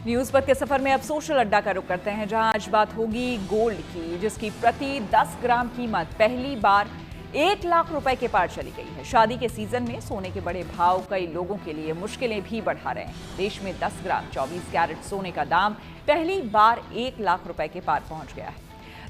News पथ के सफर में अब सोशल अड्डा का रुख करते हैं, जहां आज बात होगी गोल्ड की, जिसकी प्रति 10 ग्राम कीमत पहली बार 1 लाख रुपए के पार चली गई है। शादी के सीजन में सोने के बड़े भाव कई लोगों के लिए मुश्किलें भी बढ़ा रहे हैं। देश में 10 ग्राम 24 कैरेट सोने का दाम पहली बार 1 लाख रुपए के पार पहुंच गया है।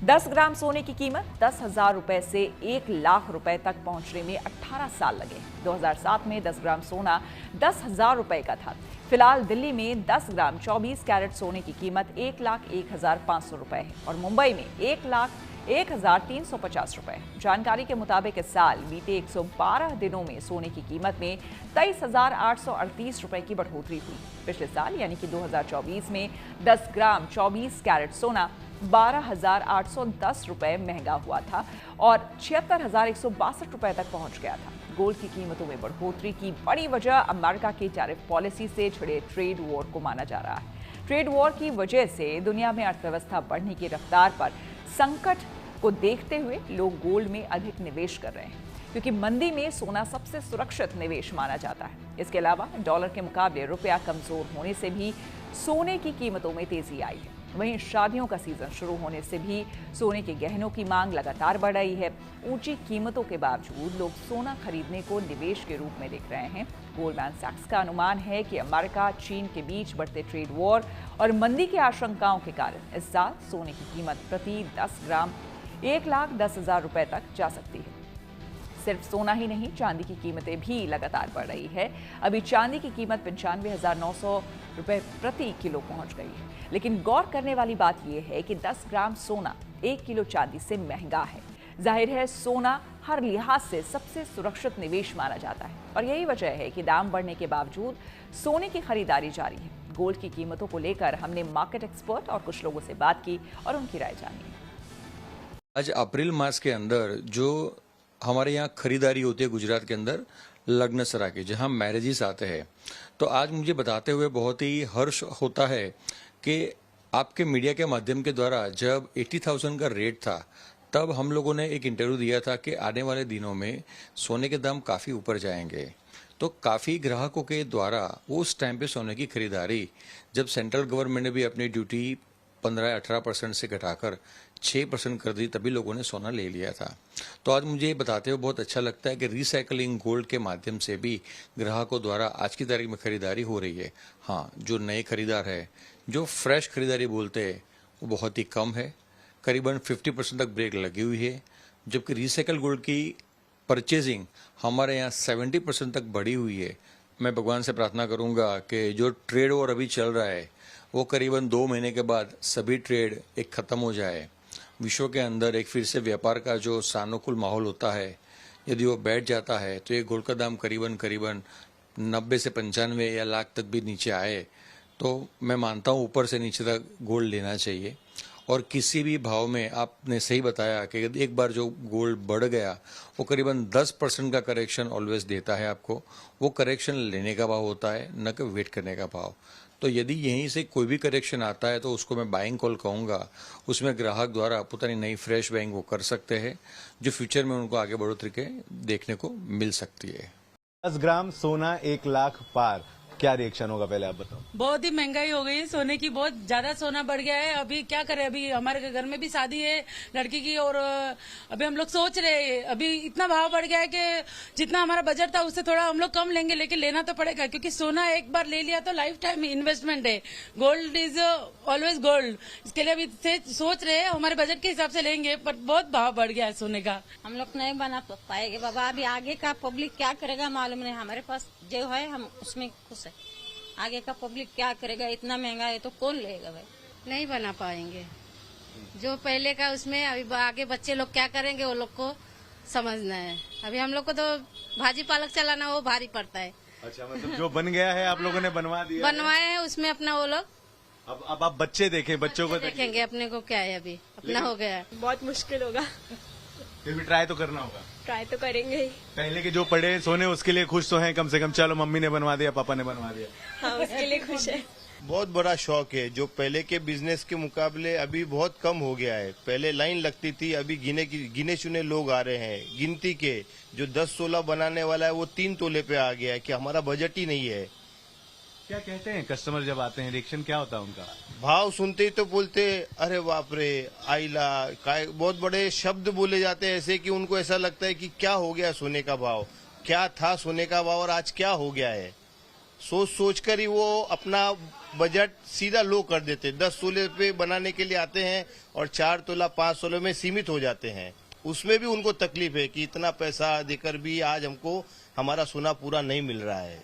10 ग्राम सोने की कीमत 10,000 रुपए से 1 लाख रुपए तक पहुंचने में 18 साल लगे। 2007 में 10 ग्राम सोना 10,000 रुपए का था। फिलहाल दिल्ली में 10 ग्राम 24 कैरेट सोने की कीमत 1,01,500 रुपए है और मुंबई में 1,01,350 रुपए। जानकारी के मुताबिक इस साल बीते 112 दिनों में सोने की कीमत में 23,838 रुपए की बढ़ोतरी हुई। पिछले साल यानी कि 2024 में 10 ग्राम 24 कैरेट सोना 12,810 रुपए महंगा हुआ था और 76,162 रुपए तक पहुंच गया था। गोल्ड की कीमतों में बढ़ोतरी की बड़ी वजह अमेरिका की टैरिफ पॉलिसी से छिड़े ट्रेड वॉर को माना जा रहा है। ट्रेड वॉर की वजह से दुनिया में अर्थव्यवस्था बढ़ने की रफ्तार पर संकट को देखते हुए लोग गोल्ड में अधिक निवेश कर रहे हैं, क्योंकि मंदी में सोना सबसे सुरक्षित निवेश माना जाता है। इसके अलावा डॉलर के मुकाबले रुपया कमजोर होने से भी सोने की कीमतों में तेजी आई है। वहीं शादियों का सीजन शुरू होने से भी सोने के गहनों की मांग लगातार बढ़ रही है। ऊंची कीमतों के बावजूद लोग सोना खरीदने को निवेश के रूप में देख रहे हैं। गोल्डमैन सैक्स का अनुमान है कि अमेरिका चीन के बीच बढ़ते ट्रेड वॉर और मंदी की आशंकाओं के कारण इस साल सोने की कीमत प्रति 10 ग्राम 1,10,000 रुपए तक जा सकती है। सिर्फ सोना ही नहीं, चांदी की कीमतें भी लगातार बढ़ रही है। अभी चांदी की कीमत 95,900 रुपए प्रति किलो पहुंच गई है। लेकिन गौर करने वाली बात यह है कि 10 ग्राम सोना 1 किलो चांदी से महंगा है। जाहिर है सोना हर लिहाज से सबसे सुरक्षित निवेश माना जाता है और यही वजह है कि दाम बढ़ने के बावजूद सोने की खरीदारी जारी है। गोल्ड की कीमतों को लेकर हमने मार्केट एक्सपर्ट और कुछ लोगों से बात की और उनकी राय जानी। आज अप्रैल मास के अंदर जो हमारे यहाँ खरीदारी होती है गुजरात के अंदर लग्नसरा की, जहाँ मैरिजेस आते हैं, तो आज मुझे बताते हुए बहुत ही हर्ष होता है कि आपके मीडिया के माध्यम के द्वारा जब 80,000 का रेट था तब हम लोगों ने एक इंटरव्यू दिया था कि आने वाले दिनों में सोने के दाम काफ़ी ऊपर जाएंगे। तो काफ़ी ग्राहकों के द्वारा उस टाइम पे सोने की खरीदारी, जब सेंट्रल गवर्नमेंट ने भी अपनी ड्यूटी 15-18% से घटाकर 6% कर दी, तभी लोगों ने सोना ले लिया था। तो आज मुझे ये बताते हुए बहुत अच्छा लगता है कि रिसाइकलिंग गोल्ड के माध्यम से भी ग्राहकों द्वारा आज की तारीख में खरीदारी हो रही है। हाँ, जो नए खरीदार है, जो फ्रेश खरीदारी बोलते हैं, वो बहुत ही कम है। करीबन 50% तक ब्रेक लगी हुई है, जबकि रिसाइकल गोल्ड की परचेजिंग हमारे यहाँ 70% तक बढ़ी हुई है। मैं भगवान से प्रार्थना करूंगा कि जो ट्रेड वॉर अभी चल रहा है वो करीबन 2 महीने के बाद सभी ट्रेड एक ख़त्म हो जाए। विश्व के अंदर एक फिर से व्यापार का जो सानुकूल माहौल होता है, यदि वो बैठ जाता है तो ये गोल्ड का दाम करीबन 90 से 95 या लाख तक भी नीचे आए तो मैं मानता हूँ ऊपर से नीचे तक गोल्ड लेना चाहिए। और किसी भी भाव में आपने सही बताया कि एक बार जो गोल्ड बढ़ गया वो करीबन 10% का करेक्शन ऑलवेज देता है आपको। वो करेक्शन लेने का भाव होता है, न कि वेट करने का भाव। तो यदि यहीं से कोई भी करेक्शन आता है तो उसको मैं बाइंग कॉल कहूँगा। उसमें ग्राहक द्वारा पुरानी नई फ्रेश बाइंग वो कर सकते हैं, जो फ्यूचर में उनको आगे बढ़ोतरी के देखने को मिल सकती है। 10 ग्राम सोना 1 लाख पार, क्या रिएक्शन होगा पहले आप बताओ। बहुत ही महंगाई हो गई है सोने की, बहुत ज्यादा सोना बढ़ गया है। अभी क्या करें, अभी हमारे घर में भी शादी है लड़की की और अभी हम लोग सोच रहे हैं, अभी इतना भाव बढ़ गया है कि जितना हमारा बजट था उससे थोड़ा हम लोग कम लेंगे, लेकिन लेना तो पड़ेगा क्योंकि सोना एक बार ले लिया तो लाइफ टाइम इन्वेस्टमेंट है। Gold is always gold. इसके लिए अभी से सोच रहे हैं, हमारे बजट के हिसाब से लेंगे, पर बहुत भाव बढ़ गया है सोने का। हम लोग नहीं बना पाएंगे बाबा। अभी आगे का पब्लिक क्या करेगा मालूम नहीं। हमारे पास जो है हम उसमें खुश है। आगे का पब्लिक क्या करेगा, इतना महंगा है तो कौन लेगा भाई। नहीं बना पाएंगे जो पहले का, उसमें अभी आगे बच्चे लोग क्या करेंगे वो लोग को समझना है। अभी हम लोग को तो भाजी पालक चलाना वो भारी पड़ता है। अच्छा, मतलब जो बन गया है आप लोगों ने बनवा दिया, बनवाए हैं उसमें अपना वो लोग। अब आप बच्चे देखें, बच्चों को देखेंगे, अपने को क्या है, अभी अपना हो गया है। बहुत मुश्किल होगा, फिर भी ट्राई तो करना होगा। ट्राई तो करेंगे ही। पहले के जो पढ़े सोने उसके लिए खुश तो हैं कम से कम, चलो मम्मी ने बनवा दिया, पापा ने बनवा दिया। हाँ, उसके लिए खुश है। बहुत बड़ा शौक है। जो पहले के बिजनेस के मुकाबले अभी बहुत कम हो गया है। पहले लाइन लगती थी, अभी गिने चुने लोग आ रहे हैं। गिनती के जो 10-16 बनाने वाला है वो 3 तोले पे आ गया है कि हमारा बजट ही नहीं है। क्या कहते हैं कस्टमर जब आते हैं, रिएक्शन क्या होता है उनका? भाव सुनते ही तो बोलते अरे बाप रे, आइला काय, बहुत बड़े शब्द बोले जाते हैं ऐसे कि उनको ऐसा लगता है कि क्या हो गया सोने का भाव, क्या था सोने का भाव और आज क्या हो गया है। सोच सोच कर ही वो अपना बजट सीधा लो कर देते। 10 तोले पे बनाने के लिए आते हैं और 4 तोला 5 तोले में सीमित हो जाते हैं। उसमें भी उनको तकलीफ है कि इतना पैसा देकर भी आज हमको हमारा सोना पूरा नहीं मिल रहा है।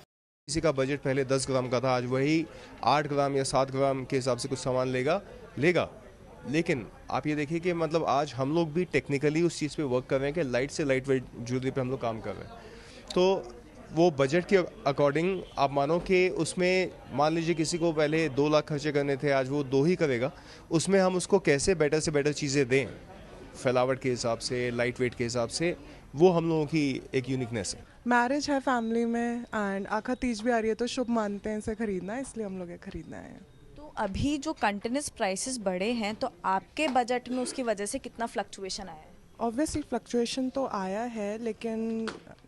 किसी का बजट पहले 10 ग्राम का था, आज वही 8 ग्राम या 7 ग्राम के हिसाब से कुछ सामान लेगा। लेकिन आप ये देखिए कि मतलब आज हम लोग भी टेक्निकली उस चीज़ पे वर्क कर रहे हैं कि लाइट से लाइट वेट ज्वेलरी पे हम लोग काम कर रहे हैं। तो वो बजट के अकॉर्डिंग आप मानो कि उसमें मान लीजिए किसी को पहले 2 लाख खर्चे करने थे, आज वो 2 ही करेगा। उसमें हम उसको कैसे बेटर से बेटर चीज़ें दें, फैलावट के हिसाब से, लाइट वेट के हिसाब से, वो हम लोगों की एक यूनिकनेस है। मैरिज है फैमिली में एंड आखा तीज भी आ रही है, तो शुभ मानते हैं इसे खरीदना, इसलिए हम लोग ये खरीदना है। तो अभी जो कंटिन्यूस प्राइसेस बढ़े हैं, तो आपके बजट में उसकी वजह से कितना फ्लक्चुएशन आया है? ऑब्वियसली फ्लक्चुएशन तो आया है, लेकिन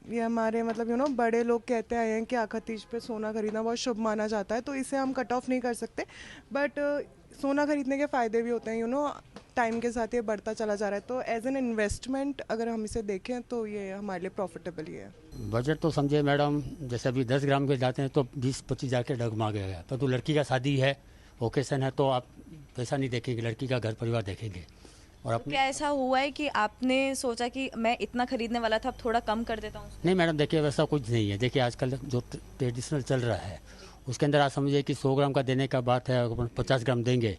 ये हमारे मतलब बड़े लोग कहते आए हैं कि आखा तीज पे सोना खरीदना बहुत शुभ माना जाता है, तो इसे हम कट ऑफ नहीं कर सकते। बट सोना खरीदने के फ़ायदे भी होते हैं, टाइम के साथ ये बढ़ता चला जा रहा है। तो एज एन इन्वेस्टमेंट अगर हम इसे देखें तो ये हमारे लिए प्रॉफिटेबल ही है। बजट तो समझे मैडम, जैसे अभी 10 ग्राम के जाते हैं तो 20-25 जाके डगमा गया। तो लड़की का शादी है, ओकेशन है, तो आप पैसा नहीं देखेंगे, लड़की का घर परिवार देखेंगे। और तो क्या ऐसा हुआ है कि आपने सोचा कि मैं इतना खरीदने वाला था, अब थोड़ा कम कर देता हूँ? नहीं मैडम, देखिए वैसा कुछ नहीं है। देखिए आजकल जो ट्रेडिशनल चल रहा है उसके अंदर आप समझिए कि 100 ग्राम का देने का बात है, अगर 50 ग्राम देंगे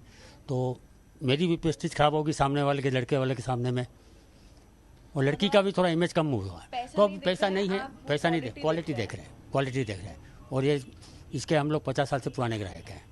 तो मेरी भी प्रेस्टीज खराब होगी सामने वाले के, लड़के वाले के सामने में, और लड़की का भी थोड़ा इमेज कम हुआ है। तो अब पैसा नहीं है, पैसा नहीं, क्वालिटी देख रहे हैं। और ये इसके हम लोग 50 साल से पुराने ग्राहक हैं।